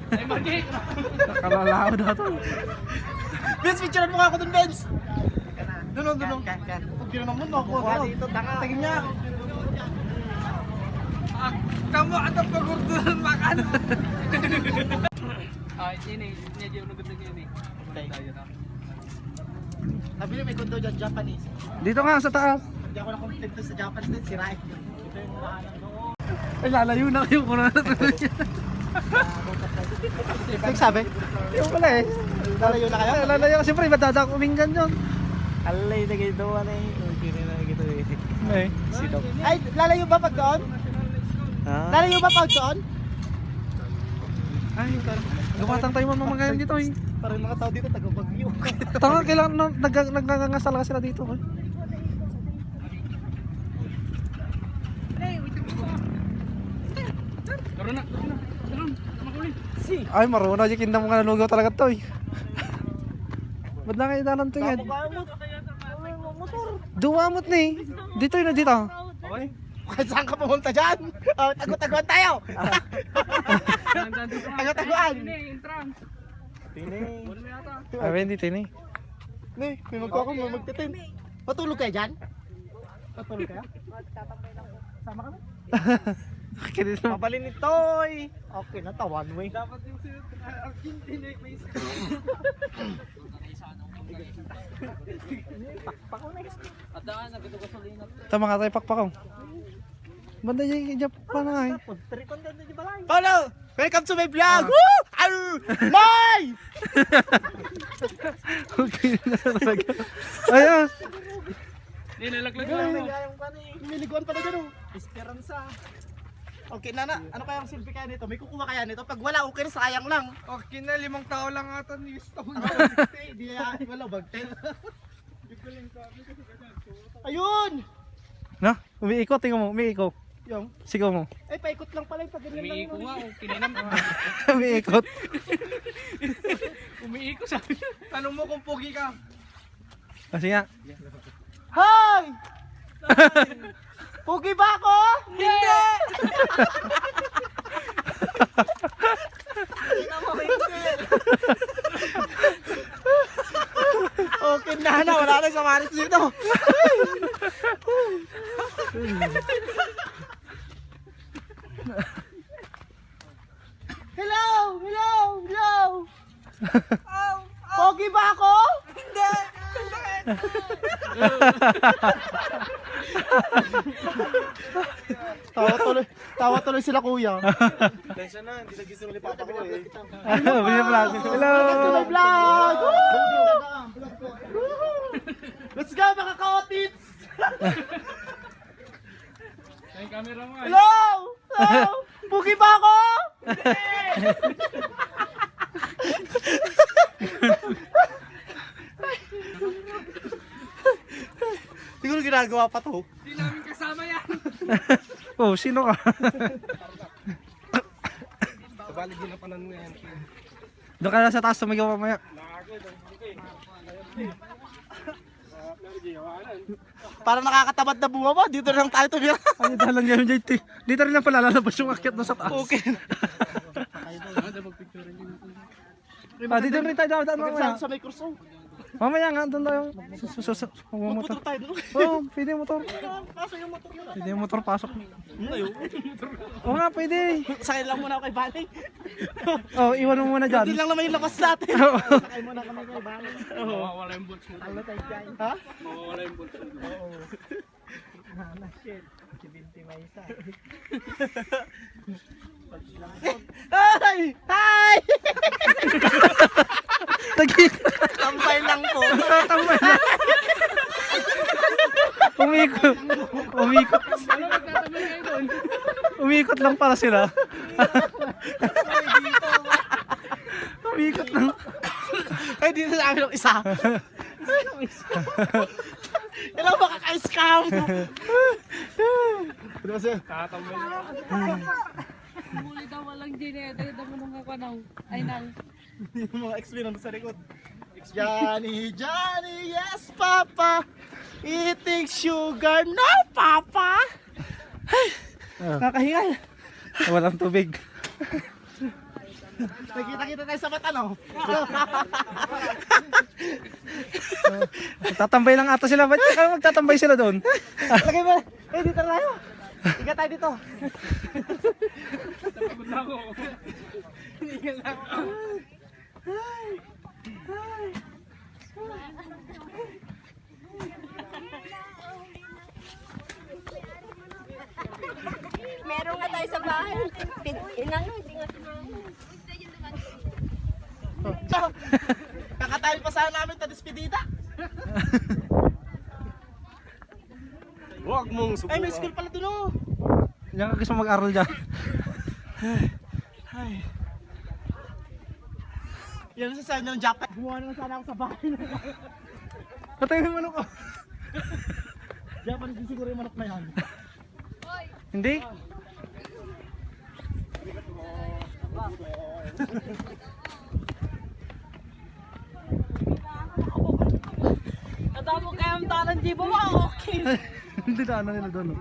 Ay, magic! Nakalalaw daw to. Vince, picturean mo nga ako dun, Vince. Doon. Huwag ginanong mo, no? Dito, tanga. Tingin niya. Kamu atau pagurduran makan? Ah, ini aja udah gede ini. Sabi niyo may kondo dyan, Japanese. Dito nga sa taas. Hindi ako na-contento sa Japanese din, sirain. Ito yung maalam doon. Ay, lalayo na kayo kung ano. Ito yung sabi? Yung pala eh. Lalayo na kayo? Lalayo. Siyempre, madadak uminggan yun. Alay na kayo doon eh. Okay na gitu eh. Ay. Sidok. Ay, lalayo ba pag doon? Ah. Lalayo ba pag doon? Ay, lumatang tayo mamamagayan dito eh. Parang mga tao dito, taga-Bagyo. Tanga, kailangan nagngangasal ka sila dito eh. Corona. Ay, marunong yung kindang mga nalugaw talaga to eh. Ba't na kayo dalan to yan? Duwamot na eh. Dito yun na dito. Okay. Kahit saan ka pumunta dyan? Oh, tago-taguan tayo! Tago-taguan! Entrance. Tini. Ay, hindi tini. May magkako, may magtitin. Matulog kayo dyan? Matulog kayo? Sama kami? Kinito. Mabalin ni Toy! Okay na, one way. Dapat yung Argentina may Adaan na gito gasolina. Tama nga tayo pakpakaw. Banda yung Japan na nga eh. Paulo! Welcome to my vlog! Woo! Arr! Nay! Okay na talaga. Ayos! Nilalaglag lang. Niliguan pa na dyan oh. Esperanza. Okay na. Ano kayang silbi kaya nito? May kukuha kaya nito? Pag wala, okay na, sayang lang. Okay na, 5 tao lang ata ni Stone. Di wala, bagtel. Ayun! Na? Umiikot, tingnan mo, umiikot. Yung, Sigaw mo. ay paikot lang pala yung pag ganyan lang. Umiiko nga, kininam. Umiikot. Umiiko sabi niya. Tanong mo kung pogi ka. Kasi nga. Hi! Pugi ba ako? Hindi! Okay na, wala na sa maris dito. Hello! Pogi ba ako? Hindi! Tawa tuloy sila kuya. Tensya na, hindi nagising ulit papa ko eh. Bili vlog. Hello! Hello vlog! Let's go mga ka-otits! Ay, camera mo. Hello! Pugi ba ako? Siguro ginagawa pa to. Hindi namin kasama yan. Oh, sino ka? Kabali din na panan ngayon. Doon ka na sa taas, sumigaw mamaya. Para nakakatamad na buwa mo, dito na lang tayo tumira. Ay, dalang game dito. Dito rin lang pala lalabas yung akyat na sa taas. Okay. Ah, dito rin tayo dapat mamaya. Sa may kurso. Mamaya nga, doon tayo. Motor. Motor tayo doon. Oo, pwede yung motor. Kaso yung motor mo. Pwede yung motor pasok. Ayun. Oo nga, pwede. Sakay lang muna ako kay Bali. Oh, iwan mo muna Hindi dyan. lang naman yung labas natin. Sakay muna kami kay Bali. Mawawala yung bolts mo. Ano tayo dyan? Ha? Mawawala yung bolts mo. Oo. Shit. Si Binti may isa. Hi! Hi! Tagit. Tambay lang po. Tambay na. Umikot. Umikot. Ano magtatamay kayo doon? Umikot lang para sila. Umikot lang. Ay, dito sa amin ang isa. Ilang makaka-scam. Ano kasi? Tatamay. Muli daw walang gine, dahil daw mo nung ako ay nang. Yung mga ex nandun sa likod. Johnny, yes papa. Eating sugar, no papa. Ay, Ah. kakahingal. Walang tubig. Nakita-kita tayo sa mata, no? Tatambay lang ata sila. Ba't kaya magtatambay sila doon? Lagay mo. Eh, dito tayo. Higa tayo dito. Napagod na ako. Meron nga tayo sa bahay. Inano, hindi nga Kakatayin pa sana namin ta despedida. Huwag mong Ay, may school pala doon, oh. Diyan ka gusto mag-aral dyan. Ay. Yan sa saan ng jacket. Gumawa naman sana ako sa bahay. Patay yung manok ko. Japanese din siguro yung manok na yan. Hindi? Natamo kayo ang talang jibo mo, okay. Hindi na ano nila doon.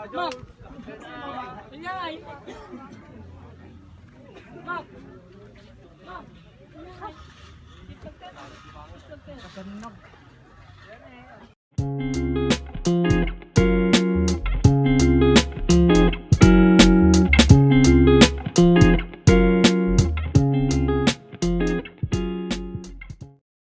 Mak! Inyay! Mak! Mak!